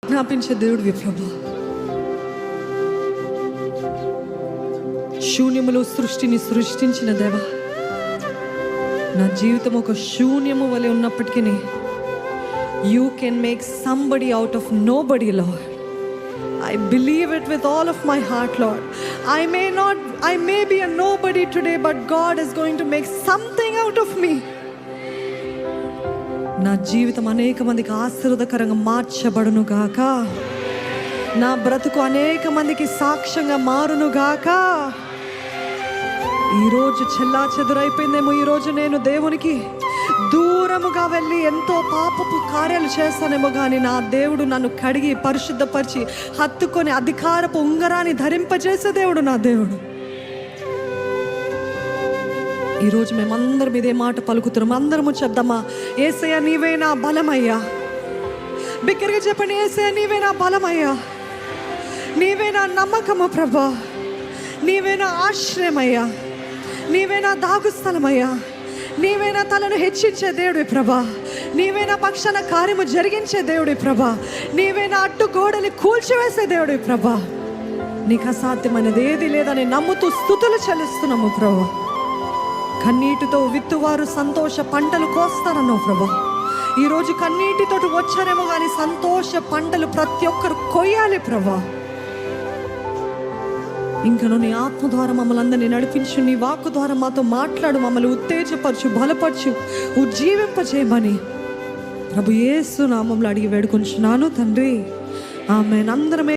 జ్ఞాపించే దేవుడివి ప్రభా. శూన్యములో సృష్టిని సృష్టించిన దేవా, నా జీవితం ఒక శూన్యము వలె ఉన్నప్పటికీ you can make somebody out of nobody lord. I believe it with all of my heart, Lord. I may be a nobody today, but God is going to make something out of me. నా జీవితం అనేక మందికి ఆశీర్వాదకరంగా మార్చబడును గాక. నా బ్రతుకు అనేక మందికి సాక్ష్యంగా మారును గాక. ఈరోజు చెల్లా చెదురైపోయిందేమో, ఈరోజు నేను దేవునికి దూరముగా వెళ్ళి ఎంతో పాపపు కార్యాలు చేస్తానేమో, కానీ నా దేవుడు నన్ను కడిగి పరిశుద్ధపరిచి హత్తుకొని అధికారపు ఉంగరాన్ని ధరింపజేసే దేవుడు నా దేవుడు. ఈరోజు మేమందరం ఇదే మాట పలుకుతున్నాం. అందరము చెప్దామా, యేసయ్య నీవే నా బలమయ్యా. బిగ్గరగా చెప్పండి, యేసయ్య నీవే నా బలమయ్యా, నీవే నా నమ్మకము ప్రభా, నీవే నా ఆశ్రయమయ్యా, నీవే నా దాగుస్థలమయ్యా, నీవే నా తలను హెచ్చించే దేవుడి ప్రభా, నీవే నా పక్షాన కార్యము జరిగించే దేవుడి ప్రభా, నీవే నా అడ్డు గోడలు కూల్చివేసే దేవుడి ప్రభా. నీకు అసాధ్యమైనది ఏది లేదని నమ్ముతూ స్తుతులు చెల్లిస్తున్నాము ప్రభా. కన్నీటితో విత్తువారు సంతోష పంటలు కోస్తారన్నావు ప్రభా. ఈరోజు కన్నీటితో వచ్చారేమో కానీ సంతోష పంటలు ప్రతి ఒక్కరు కొయ్యాలి ప్రభా. ఇంకను నీ ఆత్మ ద్వారా మమ్మల్ని అందరినీ నడిపించు, నీ వాక్కు ద్వారా మాతో మాట్లాడు, మమ్మల్ని ఉత్తేజపరచు, బలపరచు, ఉజ్జీవింపచేయమని ప్రభు యేసు నామములో అడిగి వేడుకొంచున్నాను తండ్రి, ఆమేన్. అందరమే